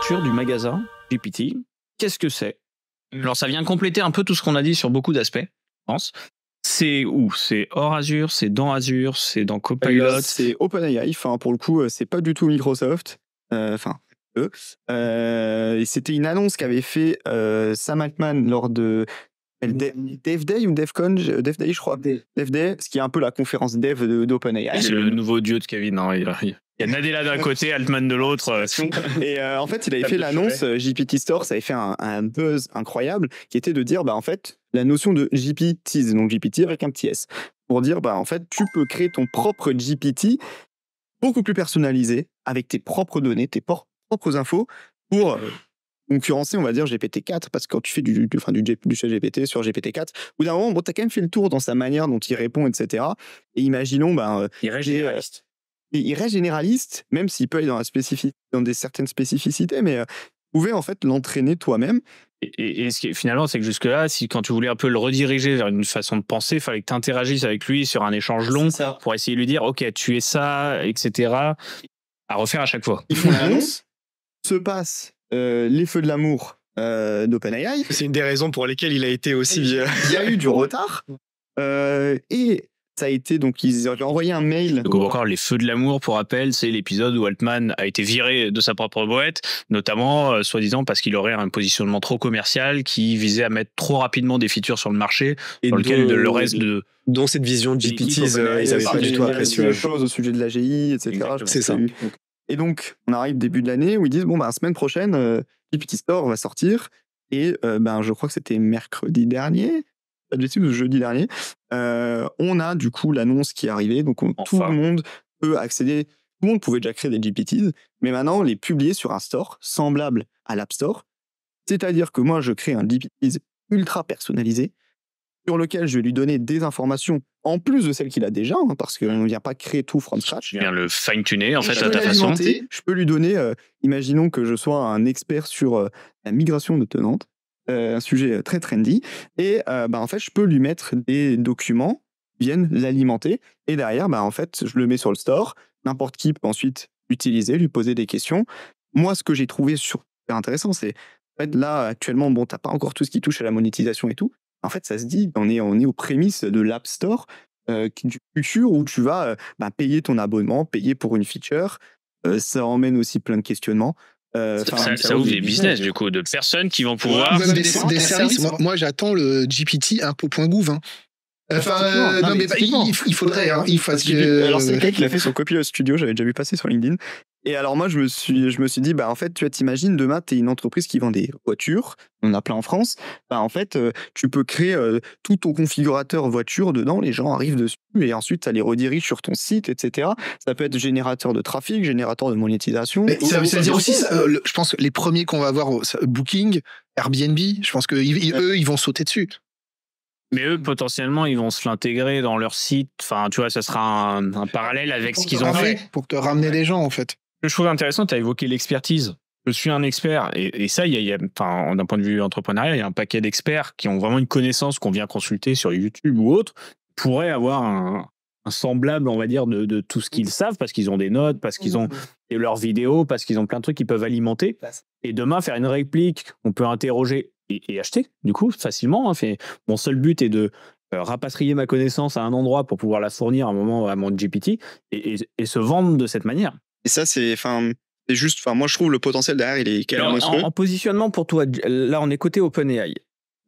l'ouverture du magasin GPT. Qu'est-ce que c'est? Alors, ça vient compléter un peu tout ce qu'on a dit sur beaucoup d'aspects, je pense. C'est où? C'est hors Azure, c'est dans Azure, c'est dans Copilot. C'est OpenAI. Enfin, pour le coup, c'est pas du tout Microsoft. Enfin, eux. Et c'était une annonce qu'avait fait Sam Altman lors de Dev Day ou DevCon, Dev Day, je crois. Dev Day, ce qui est un peu la conférence dev d'OpenAI. C'est le nouveau dieu de Kevin. Non, il y a Nadella d'un côté, Altman de l'autre. Et en fait, il avait fait l'annonce GPT Store, ça avait fait un buzz incroyable, qui était de dire, en fait, la notion de GPTs, donc GPT avec un petit S, pour dire, en fait, tu peux créer ton propre GPT beaucoup plus personnalisé, avec tes propres données, tes propres infos, pour concurrencer, on va dire, GPT-4, parce que quand tu fais du chat GPT sur GPT-4, au bout d'un moment, tu as quand même fait le tour dans sa manière dont il répond, etc. Et imaginons, il reste généraliste. Il reste généraliste, même s'il peut aller dans certaines spécificités, mais tu pouvais en fait l'entraîner toi-même. Et ce qui finalement, c'est que jusque-là, quand tu voulais un peu le rediriger vers une façon de penser, il fallait que tu interagisses avec lui sur un échange long pour essayer de lui dire, OK, tu es ça, etc., à refaire à chaque fois. Ils font l'annonce, se passe les feux de l'amour d'OpenAI. C'est une des raisons pour lesquelles il a été aussi... Il y a eu du retard. Et ça a été, donc ils ont envoyé un mail. Donc encore les feux de l'amour, pour rappel, c'est l'épisode où Altman a été viré de sa propre boîte, notamment soi-disant parce qu'il aurait un positionnement trop commercial qui visait à mettre trop rapidement des features sur le marché, et dans lequel le reste de... Dont cette vision de GPTs, ils n'avaient pas du tout apprécié. Des choses au sujet de l'AGI, etc. C'est ça. Et donc, on arrive début de l'année où ils disent, semaine prochaine, GPT Store va sortir. Et je crois que c'était mercredi dernier, jeudi dernier, on a du coup l'annonce qui est arrivée, donc tout le monde peut accéder, tout le monde pouvait déjà créer des GPTs, mais maintenant les publier sur un store semblable à l'App Store, c'est-à-dire que moi je crée un GPT ultra personnalisé, sur lequel je vais lui donner des informations en plus de celles qu'il a déjà, parce qu'on ne vient pas créer tout from scratch. Je viens le fine-tuner en fait à ta façon. Je peux lui donner, imaginons que je sois un expert sur la migration de tenantes, un sujet très trendy, et en fait je peux lui mettre des documents qui viennent l'alimenter, et derrière en fait je le mets sur le store, n'importe qui peut ensuite l'utiliser, lui poser des questions. Moi ce que j'ai trouvé super intéressant, c'est en fait là actuellement t'as pas encore tout ce qui touche à la monétisation et tout, en fait ça se dit, on est aux prémices de l'App Store du futur où tu vas payer ton abonnement, payer pour une feature, ça emmène aussi plein de questionnements. Ça ouvre des business du coup de personnes qui vont pouvoir des services. Moi j'attends le GPT info.gouv. Non mais il faudrait alors c'est quelqu'un qui l'a fait sur Copilot Studio, j'avais déjà vu passer sur LinkedIn. Et alors moi je me suis dit en fait tu t'imagines demain tu es une entreprise qui vend des voitures, on en a plein en France, en fait tu peux créer tout ton configurateur voiture dedans, les gens arrivent dessus et ensuite ça les redirige sur ton site, etc. Ça peut être générateur de trafic, générateur de monétisation. Mais ça veut dire aussi je pense que les premiers qu'on va voir, Booking, Airbnb, je pense que eux ils vont sauter dessus. Mais eux, potentiellement, ils vont se l'intégrer dans leur site. Enfin, tu vois, ça sera un parallèle avec ce qu'ils ont fait. Pour te ramener les gens, en fait. Ce que je trouve intéressant, tu as évoqué l'expertise. Je suis un expert. Et ça, d'un point de vue entrepreneurial, il y a un paquet d'experts qui ont vraiment une connaissance qu'on vient consulter sur YouTube ou autre, pourraient avoir un semblable, on va dire, de tout ce qu'ils savent, parce qu'ils ont des notes, parce qu'ils ont leurs vidéos, parce qu'ils ont plein de trucs qu'ils peuvent alimenter. Et demain, faire une réplique, on peut interroger et acheter, du coup, facilement. Mon seul but est de rapatrier ma connaissance à un endroit pour pouvoir la fournir à un moment à mon GPT et se vendre de cette manière. Et ça, c'est juste, moi je trouve le potentiel derrière, il est carrément monstrueux. En positionnement pour toi, là on est côté OpenAI.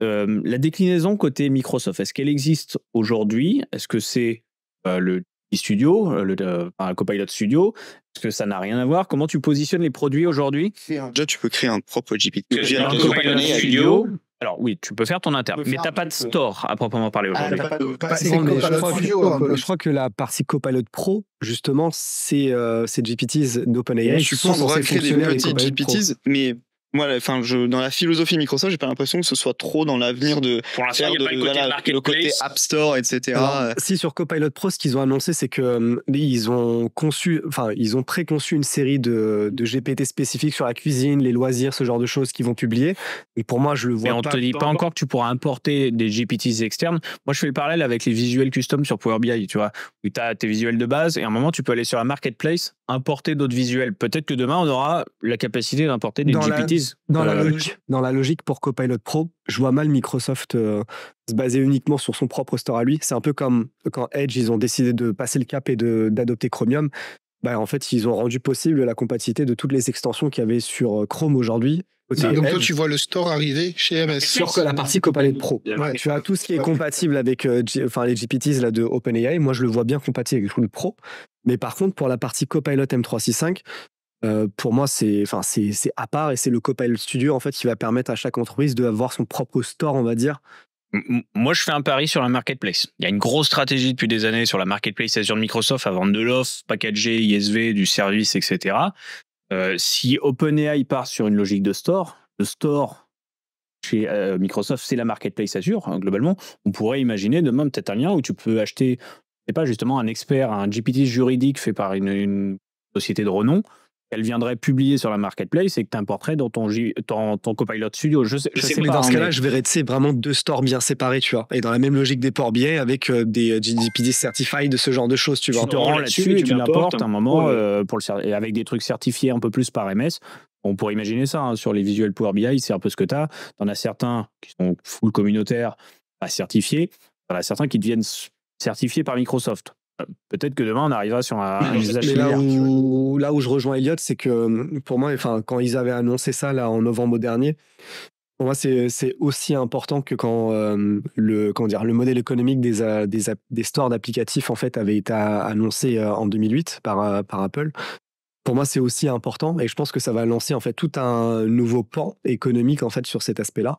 La déclinaison côté Microsoft, est-ce qu'elle existe aujourd'hui? Est-ce que c'est le Studio, le Copilot Studio? Est-ce que ça n'a rien à voir? Comment tu positionnes les produits aujourd'hui? Déjà, tu peux créer un propre GPT. Un Copilot Studio. Alors oui, tu peux faire ton interne, mais tu n'as pas de store à proprement parler aujourd'hui. Je crois que la partie Copilot Pro, justement, c'est GPTs d'OpenAI. Je pense qu'on va créer des petits GPTs, mais Moi, dans la philosophie Microsoft, j'ai pas l'impression que ce soit trop dans l'avenir de Pour l'instant, faire il n'y a pas le côté le côté marketplace. App Store, etc. Alors, si sur Copilot Pro, ce qu'ils ont annoncé, c'est que ils ont préconçu une série de GPT spécifiques sur la cuisine, les loisirs, ce genre de choses qu'ils vont publier. Et pour moi, je le vois Mais on pas. te dit pas encore que tu pourras importer des GPTs externes. Moi, je fais le parallèle avec les visuels custom sur Power BI, tu vois, où tu as tes visuels de base et à un moment, tu peux aller sur la marketplace, importer d'autres visuels. Peut-être que demain, on aura la capacité d'importer des GPTs. Dans la logique pour Copilot Pro, je vois mal Microsoft se baser uniquement sur son propre store à lui. C'est un peu comme quand Edge, ils ont décidé de passer le cap et d'adopter Chromium. En fait, ils ont rendu possible la compatibilité de toutes les extensions qu'il y avait sur Chrome aujourd'hui. Donc toi, tu vois le store arriver chez MS. Sur la partie Copilot Pro. Ouais. Tu as tout ce qui est compatible avec les GPTs là, de OpenAI. Moi, je le vois bien compatible avec le Pro. Mais par contre, pour la partie Copilot M365, pour moi, c'est à part et c'est le Copilot Studio en fait qui va permettre à chaque entreprise d'avoir son propre store, on va dire. Moi, je fais un pari sur la marketplace. Il y a une grosse stratégie depuis des années sur la marketplace Azure de Microsoft à vendre de l'offre, packagé, ISV, du service, etc. Si OpenAI part sur une logique de store, le store chez Microsoft, c'est la marketplace Azure, hein, globalement. On pourrait imaginer demain peut-être un lien où tu peux acheter, c'est pas justement un expert, un GPT juridique fait par une société de renom. Elle viendrait publier sur la marketplace et que tu importerais dans ton Copilot Studio. Je sais Mais pas, dans ce hein, cas-là, je verrais vraiment deux stores bien séparés, tu vois. Et dans la même logique des Power BI avec des GPT certified, ce genre de choses, tu vois. Tu te rends là-dessus et tu l'importes un moment Ouais. et avec des trucs certifiés un peu plus par MS. On pourrait imaginer ça hein, sur les visuels Power BI, c'est un peu ce que tu as. Tu en as certains qui sont full communautaires, pas certifiés. Tu en as certains qui deviennent certifiés par Microsoft. Peut-être que demain, on arrivera sur un usage Mais similaire. là où je rejoins Elliot, c'est que pour moi, quand ils avaient annoncé ça là, en novembre dernier, pour moi, c'est aussi important que quand le modèle économique des stores d'applicatifs en fait, avait été annoncé en 2008 par Apple. Pour moi, c'est aussi important et je pense que ça va lancer en fait tout un nouveau pan économique en fait sur cet aspect-là.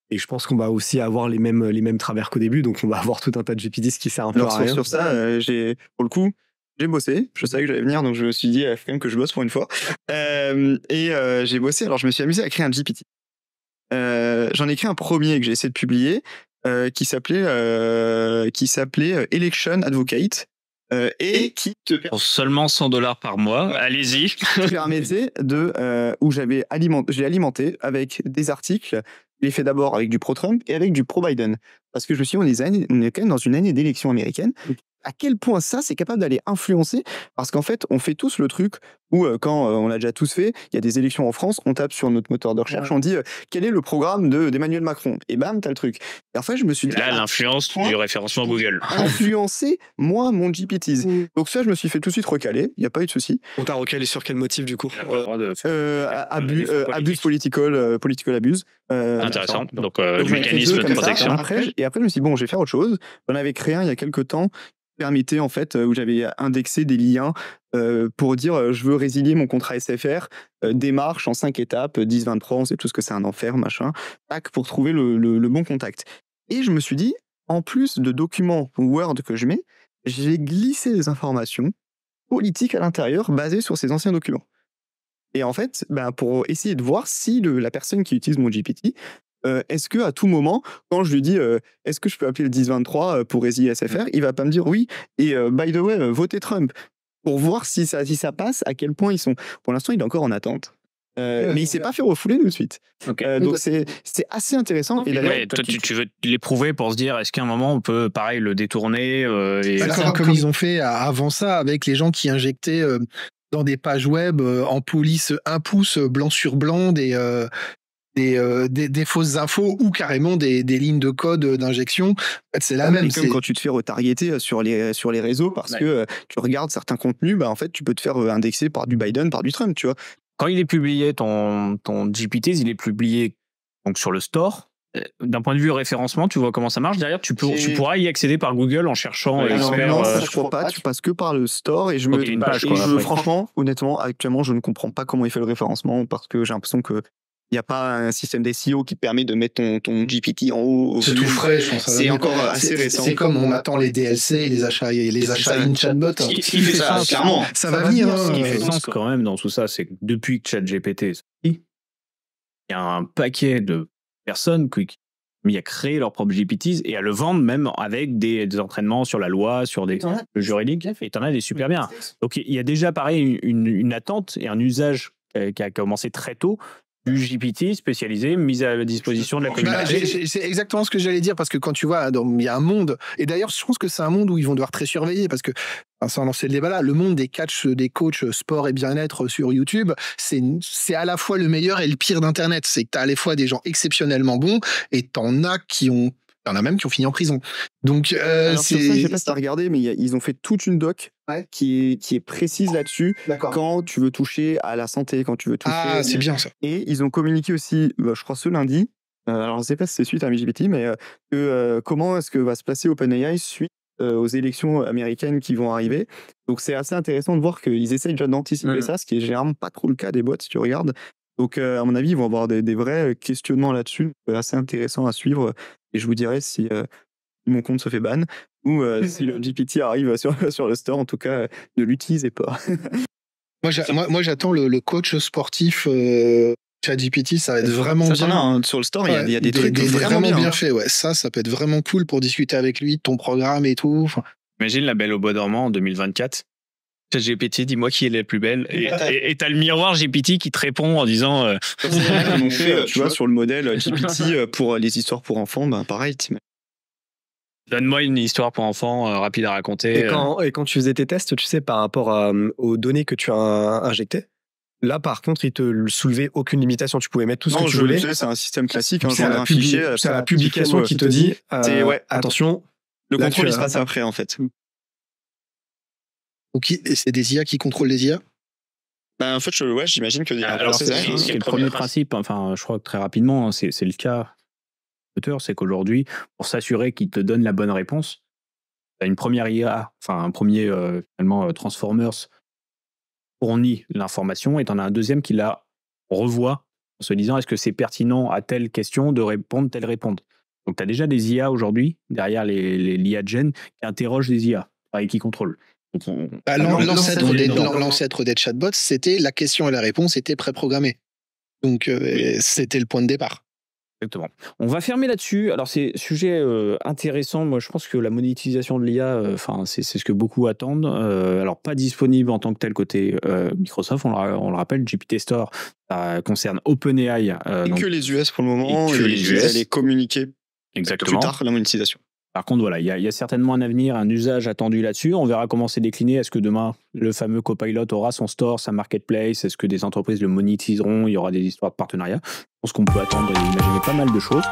Et je pense qu'on va aussi avoir les mêmes travers qu'au début, donc on va avoir tout un tas de GPTs qui sert un peu à rien. Sur ça, pour le coup, j'ai bossé. Je savais que j'allais venir, donc je me suis dit, il faut quand même que je bosse pour une fois. J'ai bossé, alors je me suis amusé à créer un GPT. J'en ai créé un premier que j'ai essayé de publier, qui s'appelait Election Advocate. Et qui te Pour seulement $100 par mois, allez-y. permettait où j'ai alimenté avec des articles. Je l'ai fait d'abord avec du pro-Trump et avec du pro-Biden. Parce que je me suis dit, on est quand même dans une année d'élection américaine. À quel point ça, c'est capable d'aller influencer? Parce qu'en fait, on fait tous le truc où, quand on l'a déjà tous fait, il y a des élections en France, on tape sur notre moteur de recherche, on dit quel est le programme d'Emmanuel Macron? Et bam, t'as le truc. Et en fait, je me suis dit, Là, l'influence du référencement Google. influencer, moi, mon GPTs. Donc ça, je me suis fait tout de suite recaler, il n'y a pas eu de souci. On t'a recalé sur quel motif du coup? Abuse political abuse. Intéressant. Donc, Donc, j'en ai fait mécanisme deux de comme ça. protection. Après, je me suis dit, bon, je vais faire autre chose. J'en avais créé un il y a quelques temps, permettait en fait, où j'avais indexé des liens pour dire je veux résilier mon contrat SFR, démarche en 5 étapes, 10, 23, on sait tous que c'est un enfer, machin, tac, pour trouver le bon contact. Et je me suis dit, en plus de documents Word que je mets, j'ai glissé des informations politiques à l'intérieur basées sur ces anciens documents. Et en fait, pour essayer de voir si la personne qui utilise mon GPT, est-ce que à tout moment, quand je lui dis est-ce que je peux appeler le 1023 pour résilier SFR, il va pas me dire oui, et by the way, votez Trump, pour voir si ça passe, à quel point ils sont. Pour l'instant, il est encore en attente. Mais il s'est pas fait refouler de suite. Okay. Donc c'est assez intéressant. Et ouais, toi, tu veux l'éprouver pour se dire est-ce qu'à un moment on peut pareil le détourner comme ils ont fait avant ça avec les gens qui injectaient dans des pages web en police 1 pouce blanc sur blanc des fausses infos ou carrément des lignes de code d'injection. En fait, c'est la même. Comme quand tu te fais retargeter sur les réseaux parce que tu regardes certains contenus, en fait, tu peux te faire indexer par du Biden, par du Trump, tu vois. Quand il est publié, ton GPTs, il est publié donc sur le store. D'un point de vue référencement, tu vois comment ça marche. Derrière, tu pourras y accéder par Google en cherchant expert. Non, ça, je crois pas. Tu passes que par le store et franchement, honnêtement, actuellement, je ne comprends pas comment il fait le référencement parce que j'ai l'impression que il n'y a pas un système d'SEO qui te permet de mettre ton GPT en haut. C'est tout frais, je pense. C'est encore assez récent. C'est comme on attend les DLC et les achats in chatbot. Ce qui fait sens, clairement. Ça va venir. Ce qui fait sens quand même dans tout ça, c'est que depuis que ChatGPT est sorti, il y a un paquet de personnes qui mis à créer leurs propres GPTs et à le vendre même avec des entraînements sur la loi, sur des juridiques. Et t'en as des super bien. Donc il y a déjà pareil une attente et un usage qui a commencé très tôt du GPT spécialisé, mis à la disposition de la communauté. C'est exactement ce que j'allais dire, parce que quand tu vois, il y a un monde, et d'ailleurs je pense que c'est un monde où ils vont devoir très surveiller, parce que, sans lancer le débat là, le monde des coachs sport et bien-être sur YouTube, c'est à la fois le meilleur et le pire d'Internet. C'est que t'as à la fois des gens exceptionnellement bons, et t'en as même qui ont fini en prison. Donc, alors, sur ça, je sais pas si t'as regardé, mais ils ont fait toute une doc qui est précise là-dessus. Quand tu veux toucher à la santé, quand tu veux toucher. Ah, c'est bien ça. Et ils ont communiqué aussi, je crois ce lundi, alors je sais pas si c'est suite à GPT, mais comment est-ce que va se passer OpenAI suite aux élections américaines qui vont arriver. Donc c'est assez intéressant de voir qu'ils essayent déjà d'anticiper ça, ce qui est généralement pas trop le cas des bots si tu regardes. Donc à mon avis, ils vont avoir des vrais questionnements là-dessus, assez intéressant à suivre. Et je vous dirai si mon compte se fait ban ou si le GPT arrive sur le store. En tout cas, ne l'utilisez pas. Moi, j'attends le coach sportif ChatGPT, ça va être vraiment bien. Sur le store, il y a des trucs vraiment bien faits. Ouais. Ça peut être vraiment cool pour discuter avec lui de ton programme et tout. Enfin, imagine la Belle au bois dormant en 2024. ChatGPT, dis-moi qui est la plus belle. Et t'as le miroir GPT qui te répond en disant. Ils m'ont fait, tu vois, sur le modèle GPT pour les histoires pour enfants, pareil. Donne-moi une histoire pour enfants rapide à raconter. Et quand tu faisais tes tests, tu sais, par rapport aux données que tu as injectées, là, par contre, il te soulevait aucune limitation. Tu pouvais mettre tout ce que tu voulais. C'est un système classique. C'est la publication qui te dit attention. Le contrôle, il se passe après, en fait. C'est des IA qui contrôlent les IA? En fait, j'imagine que. Alors, c'est le premier principe. Enfin, je crois que très rapidement, c'est le cas. C'est qu'aujourd'hui, pour s'assurer qu'il te donne la bonne réponse, tu as une première IA, enfin un premier finalement Transformers fournit l'information et tu en as un deuxième qui la revoit en se disant est-ce que c'est pertinent à telle question de répondre telle réponse. Donc tu as déjà des IA aujourd'hui derrière l'IA Gen qui interrogent des IA et qui contrôlent. L'ancêtre des chatbots, c'était la question et la réponse étaient préprogrammées. Donc c'était le point de départ. Exactement. On va fermer là-dessus. Alors, c'est sujet intéressant. Moi, je pense que la monétisation de l'IA, c'est ce que beaucoup attendent. Alors, pas disponible en tant que tel côté Microsoft. On le rappelle, GPT Store concerne OpenAI. Et que les US pour le moment. Et les US allaient communiquer plus tard la monétisation. Par contre, voilà, il y a certainement un avenir, un usage attendu là-dessus. On verra comment c'est décliné. Est-ce que demain, le fameux Copilot aura son store, sa marketplace? Est-ce que des entreprises le monétiseront? Il y aura des histoires de partenariat. Je pense qu'on peut attendre et imaginer pas mal de choses.